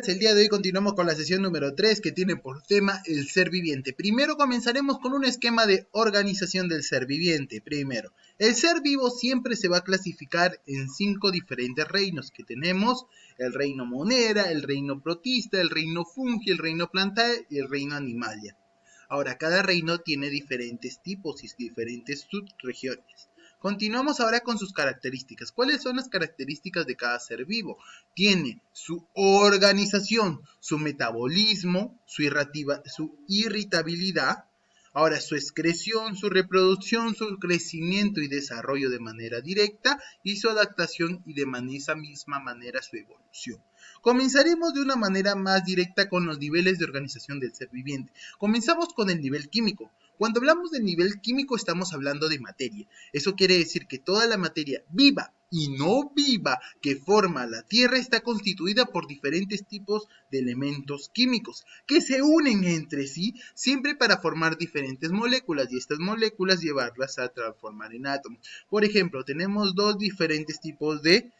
días, el día de hoy continuamos con la sesión número 3 que tiene por tema el ser viviente. Primero comenzaremos con un esquema de organización del ser viviente. Primero, el ser vivo siempre se va a clasificar en 5 diferentes reinos que tenemos: el reino monera, el reino protista, el reino fungi, el reino plantae y el reino animalia. Ahora, cada reino tiene diferentes tipos y diferentes subregiones. Continuamos ahora con sus características. ¿Cuáles son las características de cada ser vivo? Tiene su organización, su metabolismo, su irritabilidad, ahora su excreción, su reproducción, su crecimiento y desarrollo de manera directa y su adaptación y de esa misma manera su evolución. Comenzaremos de una manera más directa con los niveles de organización del ser viviente. Comenzamos con el nivel químico. Cuando hablamos del nivel químico estamos hablando de materia. Eso quiere decir que toda la materia viva y no viva que forma la Tierra está constituida por diferentes tipos de elementos químicos que se unen entre sí siempre para formar diferentes moléculas y estas moléculas llevarlas a transformar en átomos. Por ejemplo, tenemos dos diferentes tipos de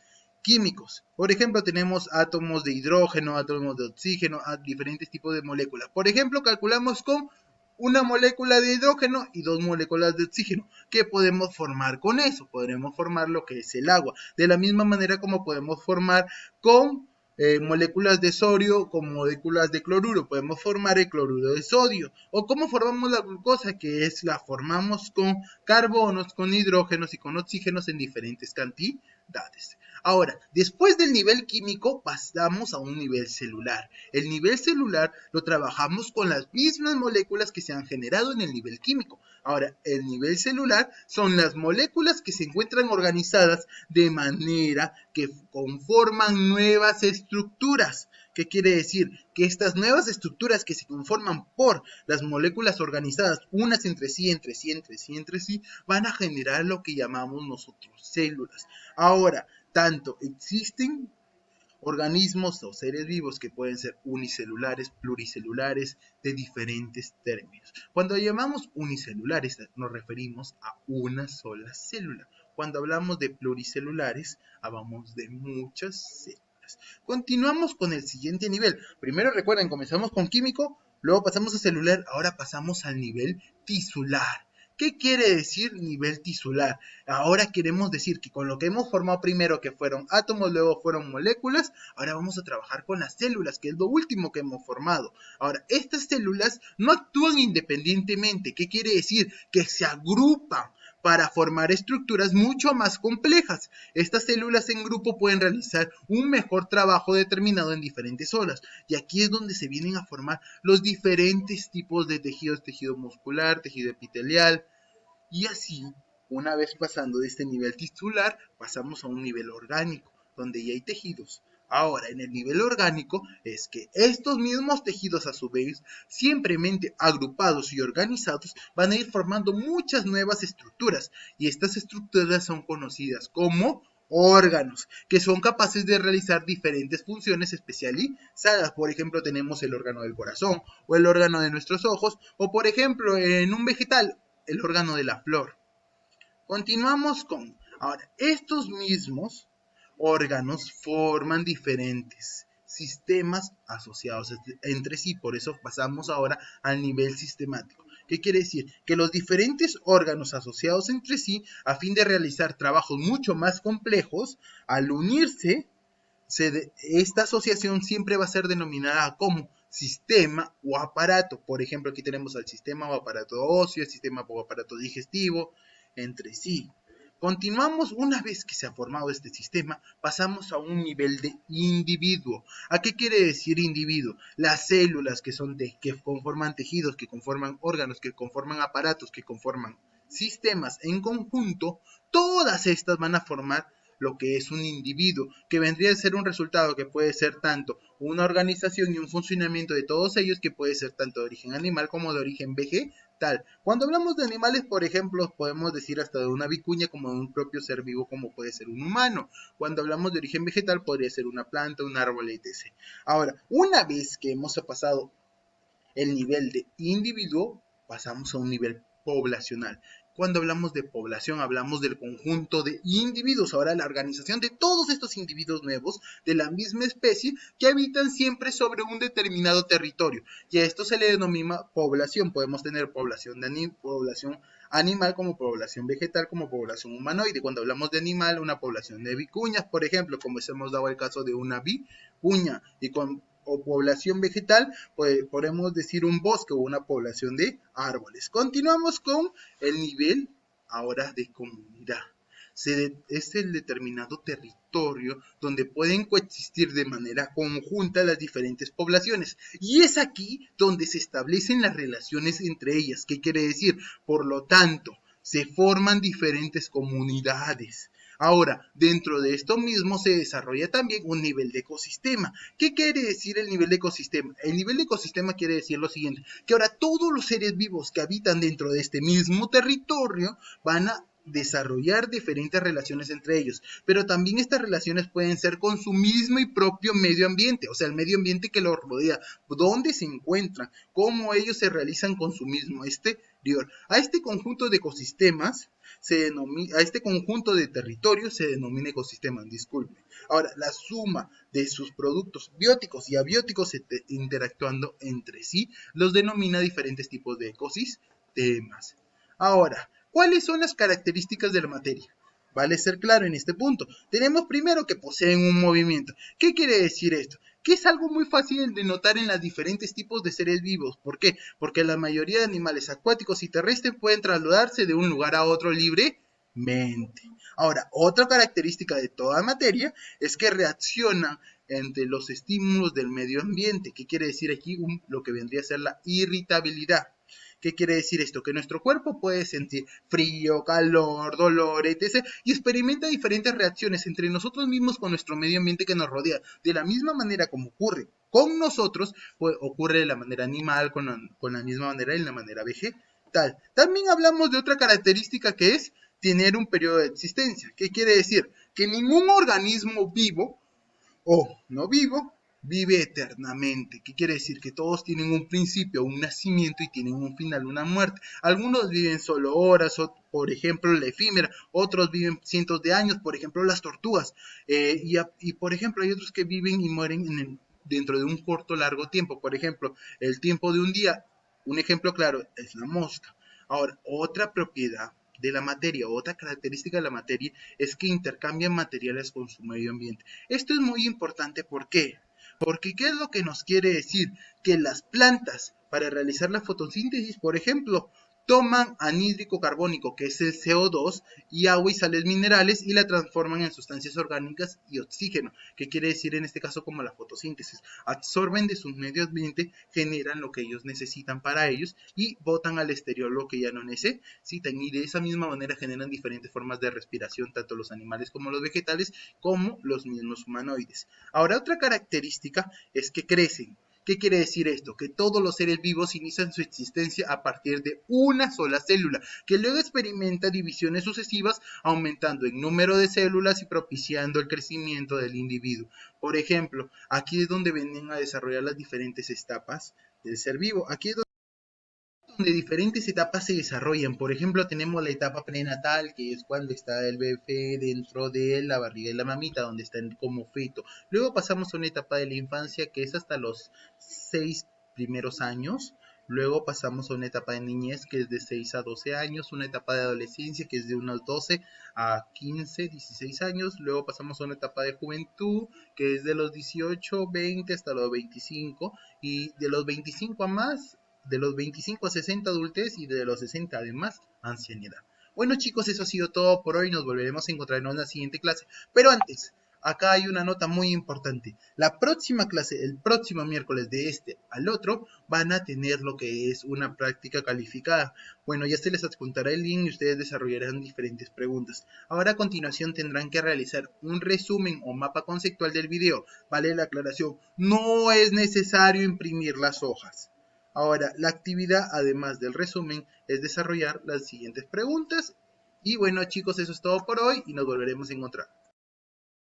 químicos. Por ejemplo, tenemos átomos de hidrógeno, átomos de oxígeno, diferentes tipos de moléculas. Por ejemplo, calculamos con una molécula de hidrógeno y dos moléculas de oxígeno. ¿Qué podemos formar con eso? Podremos formar lo que es el agua. De la misma manera como podemos formar con moléculas de sodio con moléculas de cloruro. Podemos formar el cloruro de sodio. O cómo formamos la glucosa, que es la formamos con carbonos, con hidrógenos y con oxígenos en diferentes cantidades. Ahora, después del nivel químico pasamos a un nivel celular. El nivel celular lo trabajamos con las mismas moléculas que se han generado en el nivel químico. Ahora, el nivel celular son las moléculas que se encuentran organizadas de manera que conforman nuevas estructuras. ¿Qué quiere decir? Que estas nuevas estructuras que se conforman por las moléculas organizadas unas entre sí, van a generar lo que llamamos nosotros células. Ahora, tanto existen organismos o seres vivos que pueden ser unicelulares, pluricelulares, de diferentes términos. Cuando llamamos unicelulares nos referimos a una sola célula. Cuando hablamos de pluricelulares, hablamos de muchas células. Continuamos con el siguiente nivel. Primero recuerden, comenzamos con químico, luego pasamos a celular, ahora pasamos al nivel tisular. ¿Qué quiere decir nivel tisular? Ahora queremos decir que con lo que hemos formado primero, que fueron átomos, luego fueron moléculas, ahora vamos a trabajar con las células, que es lo último que hemos formado. Ahora, estas células no actúan independientemente. ¿Qué quiere decir? Que se agrupan para formar estructuras mucho más complejas. Estas células en grupo pueden realizar un mejor trabajo determinado en diferentes zonas. Y aquí es donde se vienen a formar los diferentes tipos de tejidos: tejido muscular, tejido epitelial, y así, una vez pasando de este nivel tisular, pasamos a un nivel orgánico, donde ya hay tejidos. Ahora, en el nivel orgánico es que estos mismos tejidos, a su vez, simplemente agrupados y organizados, van a ir formando muchas nuevas estructuras. Y estas estructuras son conocidas como órganos, que son capaces de realizar diferentes funciones especializadas. Por ejemplo, tenemos el órgano del corazón, o el órgano de nuestros ojos, o por ejemplo, en un vegetal, el órgano de la flor. Continuamos con, ahora, estos mismos órganos forman diferentes sistemas asociados entre sí, por eso pasamos ahora al nivel sistemático. ¿Qué quiere decir? Que los diferentes órganos asociados entre sí, a fin de realizar trabajos mucho más complejos, al unirse, esta asociación siempre va a ser denominada como sistema o aparato. Por ejemplo, aquí tenemos al sistema o aparato óseo, el sistema o aparato digestivo, entre sí. Continuamos. Una vez que se ha formado este sistema, pasamos a un nivel de individuo. ¿A qué quiere decir individuo? Las células que conforman tejidos, que conforman órganos, que conforman aparatos, que conforman sistemas en conjunto, todas estas van a formar lo que es un individuo, que vendría a ser un resultado que puede ser tanto una organización y un funcionamiento de todos ellos, que puede ser tanto de origen animal como de origen vegetal. Cuando hablamos de animales, por ejemplo, podemos decir hasta de una vicuña, como de un propio ser vivo, como puede ser un humano. Cuando hablamos de origen vegetal, podría ser una planta, un árbol, etc. Ahora, una vez que hemos pasado el nivel de individuo, pasamos a un nivel poblacional. Cuando hablamos de población, hablamos del conjunto de individuos. Ahora, la organización de todos estos individuos nuevos de la misma especie que habitan siempre sobre un determinado territorio. Y a esto se le denomina población. Podemos tener población animal como población vegetal, como población humanoide. Cuando hablamos de animal, una población de vicuñas, por ejemplo, como hemos dado el caso de una vicuña. O población vegetal, pues podemos decir un bosque o una población de árboles. Continuamos con el nivel ahora de comunidad. Es el determinado territorio donde pueden coexistir de manera conjunta las diferentes poblaciones. Y es aquí donde se establecen las relaciones entre ellas. ¿Qué quiere decir? Por lo tanto, se forman diferentes comunidades. Ahora, dentro de esto mismo se desarrolla también un nivel de ecosistema. ¿Qué quiere decir el nivel de ecosistema? El nivel de ecosistema quiere decir lo siguiente, que ahora todos los seres vivos que habitan dentro de este mismo territorio van a desarrollar diferentes relaciones entre ellos, pero también estas relaciones pueden ser con su mismo y propio medio ambiente, o sea, el medio ambiente que los rodea, dónde se encuentran, cómo ellos se realizan con su mismo exterior. A este conjunto de ecosistemas a este conjunto de territorios se denomina ecosistema, disculpen. Ahora, la suma de sus productos bióticos y abióticos interactuando entre sí los denomina diferentes tipos de ecosistemas. Ahora, ¿cuáles son las características de la materia? Vale ser claro en este punto. Tenemos primero que poseen un movimiento. ¿Qué quiere decir esto? Que es algo muy fácil de notar en los diferentes tipos de seres vivos. ¿Por qué? Porque la mayoría de animales acuáticos y terrestres pueden trasladarse de un lugar a otro libremente. Ahora, otra característica de toda materia es que reacciona entre los estímulos del medio ambiente. ¿Qué quiere decir aquí? Lo que vendría a ser la irritabilidad. ¿Qué quiere decir esto? Que nuestro cuerpo puede sentir frío, calor, dolor, etc. Y experimenta diferentes reacciones entre nosotros mismos con nuestro medio ambiente que nos rodea. De la misma manera como ocurre con nosotros, pues, ocurre de la manera animal, con la misma manera y en la manera vegetal. También hablamos de otra característica que es tener un periodo de existencia. ¿Qué quiere decir? Que ningún organismo vivo o no vivo vive eternamente. ¿Qué quiere decir? Que todos tienen un principio, un nacimiento y tienen un final, una muerte. Algunos viven solo horas, por ejemplo la efímera, otros viven cientos de años, por ejemplo las tortugas. Y por ejemplo hay otros que viven y mueren dentro de un corto largo tiempo. Por ejemplo, el tiempo de un día, un ejemplo claro es la mosca. Ahora, otra propiedad de la materia, otra característica de la materia es que intercambian materiales con su medio ambiente. Esto es muy importante, ¿por qué? Porque ¿qué es lo que nos quiere decir? Que las plantas, para realizar la fotosíntesis, por ejemplo, toman anhídrico carbónico, que es el CO2, y agua y sales minerales y la transforman en sustancias orgánicas y oxígeno. ¿Qué quiere decir en este caso como la fotosíntesis? Absorben de su medio ambiente, generan lo que ellos necesitan para ellos y botan al exterior lo que ya no necesitan. Y de esa misma manera generan diferentes formas de respiración, tanto los animales como los vegetales, como los mismos humanoides. Ahora, otra característica es que crecen. ¿Qué quiere decir esto? Que todos los seres vivos inician su existencia a partir de una sola célula, que luego experimenta divisiones sucesivas, aumentando el número de células y propiciando el crecimiento del individuo. Por ejemplo, aquí es donde vienen a desarrollar las diferentes etapas del ser vivo. Aquí es donde diferentes etapas se desarrollan. Por ejemplo, tenemos la etapa prenatal, que es cuando está el bebé dentro de la barriga de la mamita, donde está como feto. Luego pasamos a una etapa de la infancia, que es hasta los 6 primeros años. Luego pasamos a una etapa de niñez, que es de 6 a 12 años. Una etapa de adolescencia, que es de unos 12 a 15, 16 años. Luego pasamos a una etapa de juventud, que es de los 18, 20 hasta los 25. Y de los 25 a más, de los 25 a 60 adultez y de los 60 además ancianidad. Bueno chicos, eso ha sido todo por hoy, nos volveremos a encontrar en una siguiente clase, pero antes, acá hay una nota muy importante. La próxima clase, el próximo miércoles de este al otro, van a tener lo que es una práctica calificada. Bueno, ya se les adjuntará el link y ustedes desarrollarán diferentes preguntas. Ahora a continuación tendrán que realizar un resumen o mapa conceptual del video. Vale la aclaración, no es necesario imprimir las hojas. Ahora, la actividad, además del resumen, es desarrollar las siguientes preguntas. Y bueno, chicos, eso es todo por hoy y nos volveremos a encontrar.